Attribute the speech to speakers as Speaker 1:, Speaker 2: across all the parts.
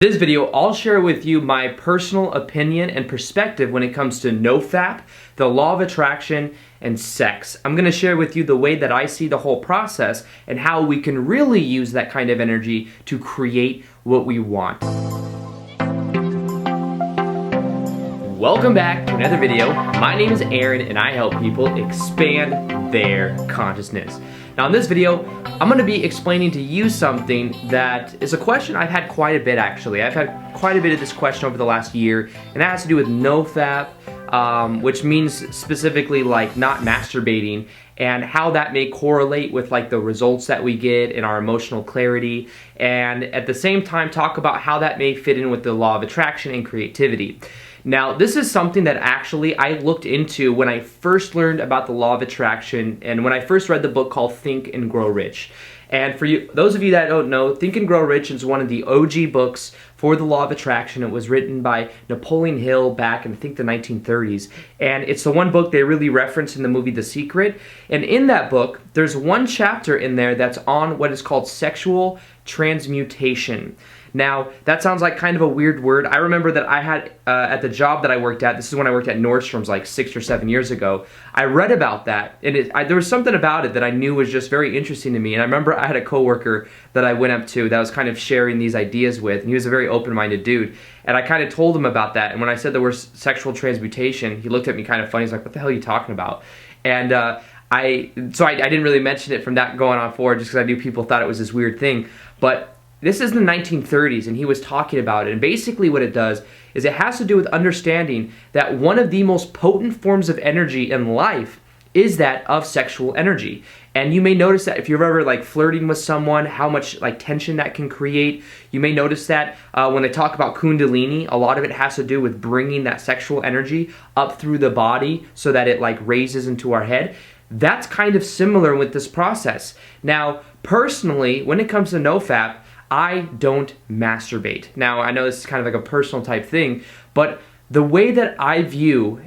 Speaker 1: In this video, I'll share with you my personal opinion and perspective when it comes to NoFap, the law of attraction, and sex. I'm going to share with you the way that I see the whole process and how we can really use that kind of energy to create what we want. Welcome back to another video. My name is Aaron and I help people expand their consciousness. Now in this video, I'm going to be explaining to you something that is a question I've had quite a bit actually. I've had quite a bit of this question over the last year, and that has to do with NoFap, which means specifically like not masturbating, and how that may correlate with like the results that we get in our emotional clarity, and at the same time talk about how that may fit in with the law of attraction and creativity. Now, this is something that actually I looked into when I first learned about the law of attraction and when I first read the book called Think and Grow Rich. And for you, those of you that don't know, Think and Grow Rich is one of the OG books for the law of attraction. It was written by Napoleon Hill back in, I think, the 1930s. And it's the one book they really reference in the movie The Secret. And in that book, there's one chapter in there that's on what is called sexual transmutation. Now, that sounds like kind of a weird word. I remember that I had, at the job that I worked at, this is when I worked at Nordstrom's like 6 or 7 years ago, I read about that, and there was something about it that I knew was just very interesting to me. And I remember I had a coworker that I went up to that I was kind of sharing these ideas with, and he was a very open-minded dude. And I kind of told him about that, and when I said the word sexual transmutation, he looked at me kind of funny. He's like, what the hell are you talking about? And I didn't really mention it from that going on forward, just because I knew people thought it was this weird thing. But this is in the 1930s, and he was talking about it. And basically what it does is it has to do with understanding that one of the most potent forms of energy in life is that of sexual energy. And you may notice that if you're ever like flirting with someone, how much like tension that can create. You may notice that when they talk about Kundalini, a lot of it has to do with bringing that sexual energy up through the body so that it like raises into our head. That's kind of similar with this process. Now, personally, when it comes to NoFap, I don't masturbate. Now, I know this is kind of like a personal type thing, but the way that I view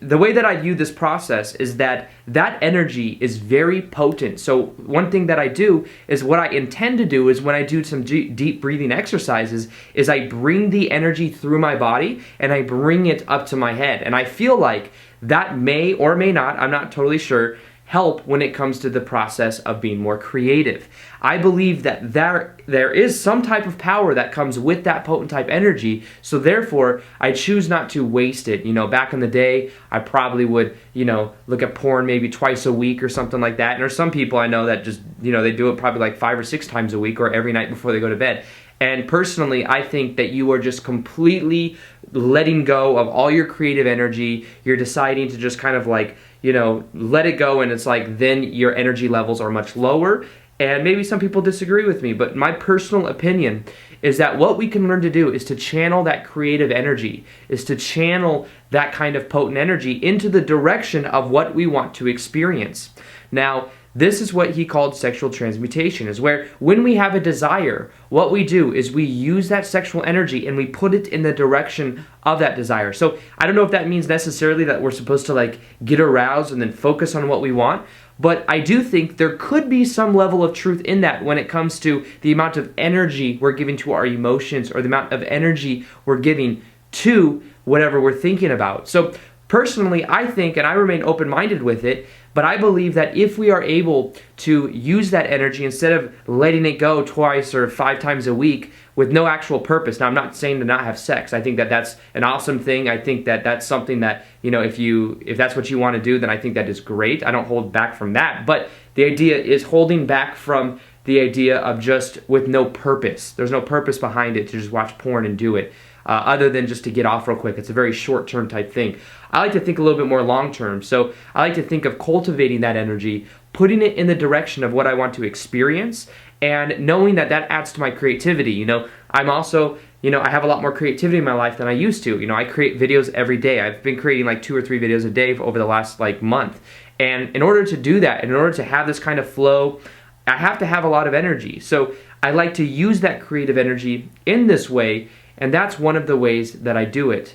Speaker 1: the way that I view this process is that that energy is very potent. So one thing that I do is what I intend to do is when I do some deep breathing exercises is I bring the energy through my body and I bring it up to my head. And I feel like that may or may not, I'm not totally sure, help when it comes to the process of being more creative. I believe that there is some type of power that comes with that potent type energy, so therefore I choose not to waste it. You know, back in the day, I probably would, you know, look at porn maybe twice a week or something like that. And there's some people I know that just, you know, they do it probably like 5 or 6 times a week or every night before they go to bed. And personally, I think that you are just completely letting go of all your creative energy. You're deciding to just kind of like, you know, let it go, and it's like then your energy levels are much lower. And maybe some people disagree with me, but my personal opinion is that what we can learn to do is to channel that creative energy, is to channel that kind of potent energy into the direction of what we want to experience. Now, this is what he called sexual transmutation, is where when we have a desire, what we do is we use that sexual energy and we put it in the direction of that desire. So I don't know if that means necessarily that we're supposed to like get aroused and then focus on what we want, but I do think there could be some level of truth in that when it comes to the amount of energy we're giving to our emotions or the amount of energy we're giving to whatever we're thinking about. So personally, I think, and I remain open-minded with it, but I believe that if we are able to use that energy instead of letting it go twice or 5 times a week with no actual purpose. Now, I'm not saying to not have sex. I think that that's an awesome thing. I think that that's something that, you know, if that's what you want to do, then I think that is great. I don't hold back from that. But the idea is holding back from the idea of just with no purpose. There's no purpose behind it to just watch porn and do it. Other than just to get off real quick. It's a very short-term type thing. I like to think a little bit more long-term. So I like to think of cultivating that energy, putting it in the direction of what I want to experience, and knowing that that adds to my creativity. You know, I'm also, you know, I have a lot more creativity in my life than I used to. You know, I create videos every day. I've been creating like 2 or 3 videos a day over the last like month. And in order to do that, and in order to have this kind of flow, I have to have a lot of energy. So I like to use that creative energy in this way, and that's one of the ways that I do it.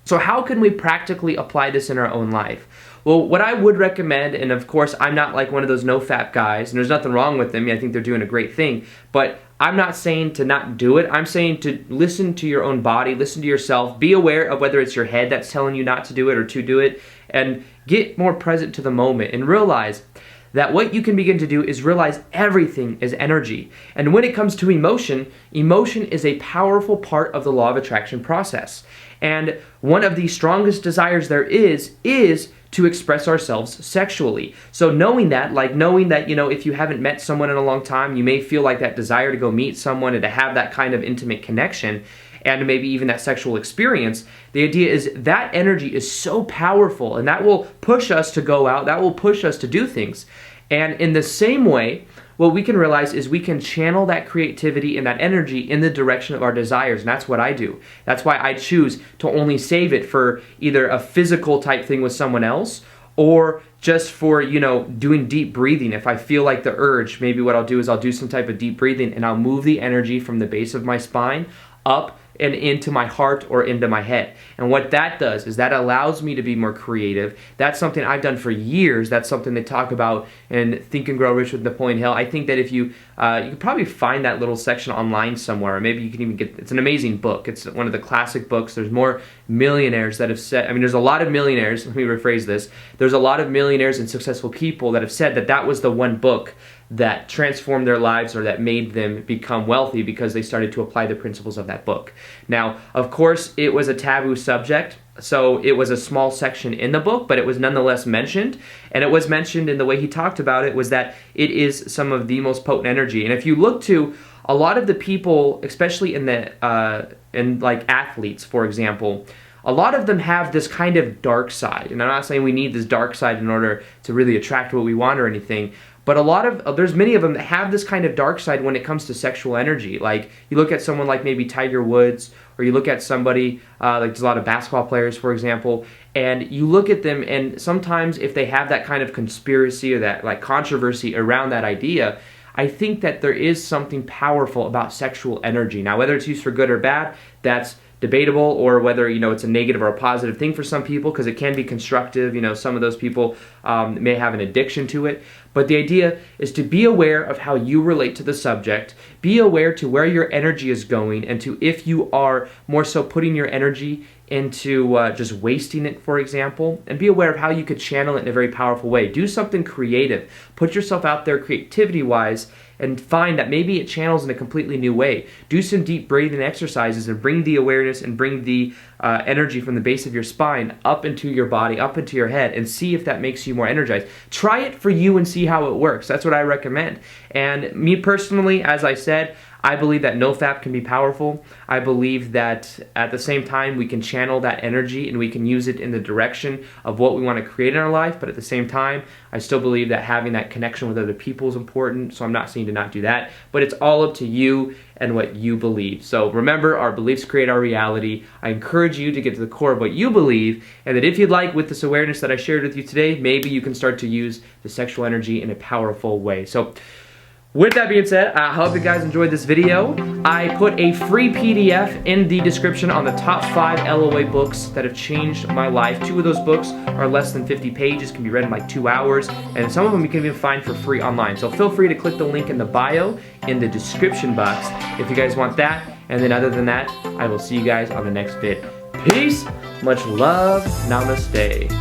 Speaker 1: So how can we practically apply this in our own life? Well, what I would recommend, and of course I'm not like one of those NoFap guys, and there's nothing wrong with them, I think they're doing a great thing, but I'm not saying to not do it. I'm saying to listen to your own body, listen to yourself, be aware of whether it's your head that's telling you not to do it or to do it, and get more present to the moment and realize that what you can begin to do is realize everything is energy. And when it comes to emotion, emotion is a powerful part of the law of attraction process. And one of the strongest desires there is to express ourselves sexually. So knowing that, if you haven't met someone in a long time, you may feel like that desire to go meet someone and to have that kind of intimate connection and maybe even that sexual experience. The idea is that energy is so powerful, and that will push us to go out, that will push us to do things. And in the same way, what we can realize is we can channel that creativity and that energy in the direction of our desires, and that's what I do. That's why I choose to only save it for either a physical type thing with someone else, or just for, doing deep breathing. If I feel like the urge, maybe what I'll do is I'll do some type of deep breathing, and I'll move the energy from the base of my spine up and into my heart or into my head. And what that does is that allows me to be more creative. That's something I've done for years. That's something they talk about in Think and Grow Rich with Napoleon Hill. I think that if you could probably find that little section online somewhere, or maybe you can even get, it's an amazing book. It's one of the classic books. There's more millionaires that have said, there's a lot of millionaires, let me rephrase this. There's a lot of millionaires and successful people that have said that that was the one book that transformed their lives or that made them become wealthy because they started to apply the principles of that book. Now, of course, it was a taboo subject, so it was a small section in the book, but it was nonetheless mentioned, and it was mentioned in the way he talked about it was that it is some of the most potent energy. And if you look to a lot of the people, especially in like athletes, for example, a lot of them have this kind of dark side, and I'm not saying we need this dark side in order to really attract what we want or anything, but there's many of them that have this kind of dark side when it comes to sexual energy. Like, you look at someone like maybe Tiger Woods, or you look at somebody, like there's a lot of basketball players, for example, and you look at them, and sometimes if they have that kind of conspiracy or that like controversy around that idea, I think that there is something powerful about sexual energy. Now, whether it's used for good or bad, that's debatable, or whether it's a negative or a positive thing for some people, because it can be constructive. Some of those people may have an addiction to it, but the idea is to be aware of how you relate to the subject, be aware to where your energy is going, and to if you are more so putting your energy into just wasting it, for example, and be aware of how you could channel it in a very powerful way. Do something creative, put yourself out there creativity wise, and find that maybe it channels in a completely new way. Do some deep breathing exercises and bring the awareness and bring the energy from the base of your spine up into your body, up into your head, and see if that makes you more energized. Try it for you and see how it works. That's what I recommend. And me personally, as I said, I believe that NoFap can be powerful. I believe that at the same time we can channel that energy and we can use it in the direction of what we want to create in our life, but at the same time, I still believe that having that connection with other people is important, so I'm not saying to not do that, but it's all up to you and what you believe. So remember, our beliefs create our reality. I encourage you to get to the core of what you believe, and that if you'd like, with this awareness that I shared with you today, maybe you can start to use the sexual energy in a powerful way. So with that being said, I hope you guys enjoyed this video. I put a free PDF in the description on the top 5 LOA books that have changed my life. 2 of those books are less than 50 pages, can be read in like 2 hours, and some of them you can even find for free online. So feel free to click the link in the bio in the description box if you guys want that. And then other than that, I will see you guys on the next vid. Peace, much love, namaste.